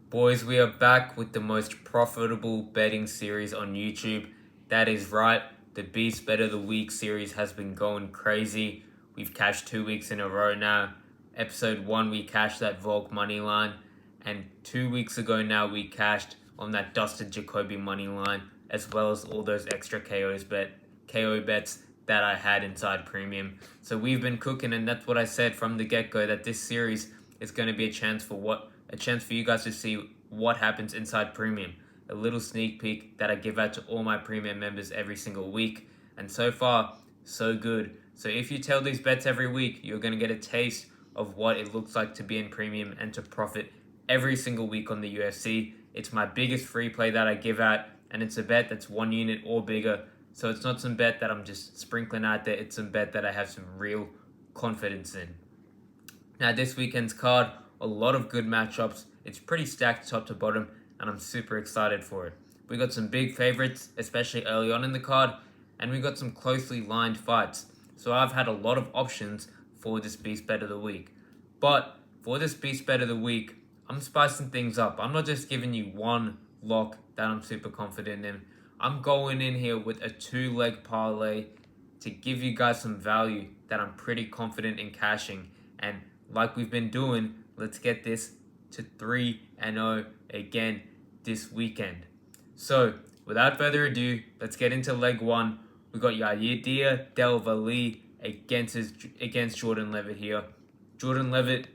Boys, we are back with the most profitable betting series on YouTube. That is right, the Beast Bet of the Week series has been going crazy. We've cashed 2 weeks in a row now. Episode 1, we cashed that Volk money line. And 2 weeks ago now, we cashed on that Dustin Jacoby money line, as well as all those extra KO bets that I had inside Premium. So we've been cooking, and that's what I said from the get-go, that this series is going to be a chance for you guys to see what happens inside Premium. A little sneak peek that I give out to all my Premium members every single week. And so far, so good. So if you tell these bets every week, you're going to get a taste of what it looks like to be in Premium and to profit every single week on the UFC. It's my biggest free play that I give out, and it's a bet that's 1 unit or bigger. So it's not some bet that I'm just sprinkling out there. It's some bet that I have some real confidence in. Now, this weekend's card, a lot of good matchups. It's pretty stacked top to bottom, and I'm super excited for it. We got some big favorites, especially early on in the card, and we got some closely lined fights. So I've had a lot of options for this Beast Bet of the Week. But for this Beast Bet of the Week, I'm spicing things up. I'm not just giving you one lock that I'm super confident in. I'm going in here with a 2-leg parlay to give you guys some value that I'm pretty confident in cashing. And like we've been doing, let's get this to 3-0 again this weekend. So, without further ado, let's get into leg 1. We got Yair Delvalle against Jordan Levitt here. Jordan Levitt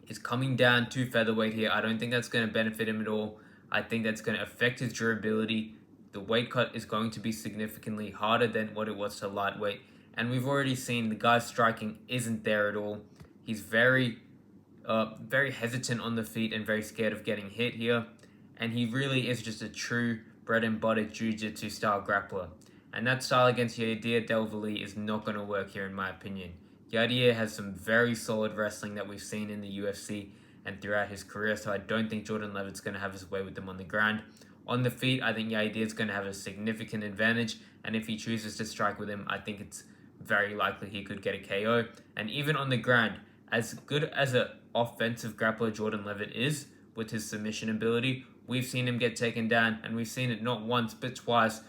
is coming down to featherweight here. I don't think that's going to benefit him at all. I think that's going to affect his durability. The weight cut is going to be significantly harder than what it was to lightweight. And we've already seen the guy's striking isn't there at all. He's very hesitant on the feet and very scared of getting hit here. And he really is just a true bread and butter jiu-jitsu style grappler. And that style against Yair Delvalle is not going to work here in my opinion. Yair has some very solid wrestling that we've seen in the UFC and throughout his career, so I don't think Jordan Levitt's going to have his way with them on the ground. On the feet, I think Yair is going to have a significant advantage, and if he chooses to strike with him, I think it's very likely he could get a KO. And even on the ground, as good as an offensive grappler Jordan Levitt is with his submission ability, we've seen him get taken down, and we've seen it not once but twice,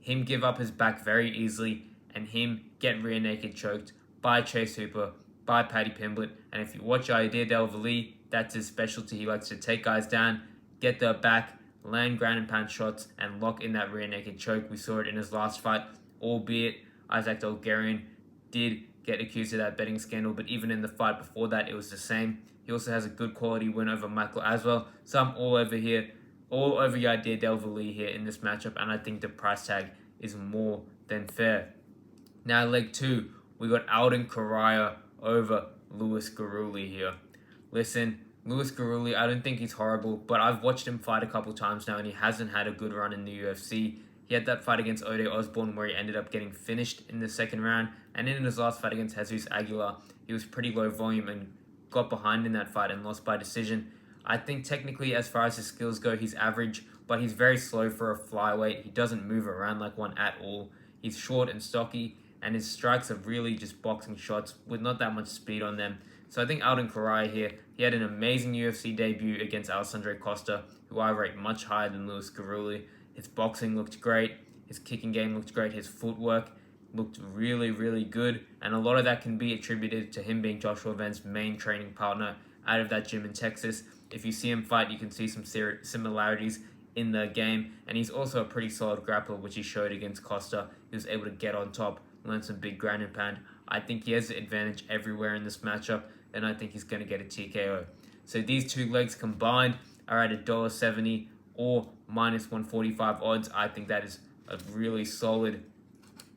him give up his back very easily and him get rear naked choked by Chase Hooper, by Paddy Pimblett. And if you watch Yair Delvalle, that's his specialty. He likes to take guys down, get their back, land ground and pound shots, and lock in that rear naked choke. We saw it in his last fight, albeit Isaac Dolgarian did get accused of that betting scandal, but even in the fight before that, it was the same. He also has a good quality win over Michael Aswell. So I'm all over Yair Delvalle here in this matchup, and I think the price tag is more than fair. Now, leg 2, we got Alden Correa over Louis Garuli here. Listen, Louis Garuli, I don't think he's horrible, but I've watched him fight a couple times now, and he hasn't had a good run in the UFC. He had that fight against Ode Osborne where he ended up getting finished in the second round, and in his last fight against Jesus Aguilar, he was pretty low volume and got behind in that fight and lost by decision. I think technically, as far as his skills go, he's average, but he's very slow for a flyweight. He doesn't move around like one at all. He's short and stocky, and his strikes are really just boxing shots with not that much speed on them. So I think Alden Correa here, he had an amazing UFC debut against Alessandro Costa, who I rate much higher than Louis Garuli. His boxing looked great, his kicking game looked great, his footwork looked really, really good, and a lot of that can be attributed to him being Joshua Van's main training partner out of that gym in Texas. If you see him fight, you can see some similarities in the game, and he's also a pretty solid grappler, which he showed against Costa. He was able to get on top, learn some big ground and pound. I think he has the advantage everywhere in this matchup, and I think he's going to get a TKO. So these two legs combined are at $1.70 or minus 145 odds. I think that is a really solid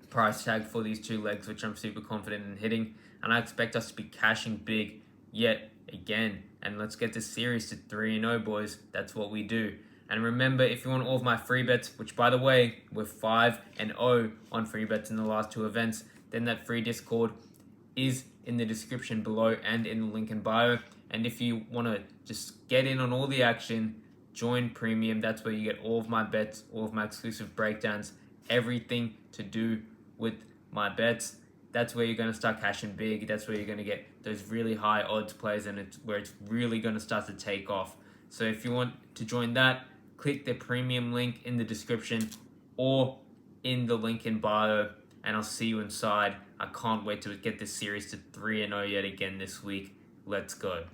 price tag for these two legs, which I'm super confident in hitting. And I expect us to be cashing big yet again. And let's get this series to 3-0, boys. That's what we do. And remember, if you want all of my free bets, which by the way, we're 5-0 on free bets in the last 2 events, then that free Discord is in the description below and in the link in bio. And if you want to just get in on all the action, join Premium. That's where you get all of my bets, all of my exclusive breakdowns, everything to do with my bets. That's where you're going to start cashing big. That's where you're going to get those really high odds plays, and it's where it's really going to start to take off. So if you want to join that, click the premium link in the description or in the link in bio, and I'll see you inside. I can't wait to get this series to 3-0 yet again this week. Let's go.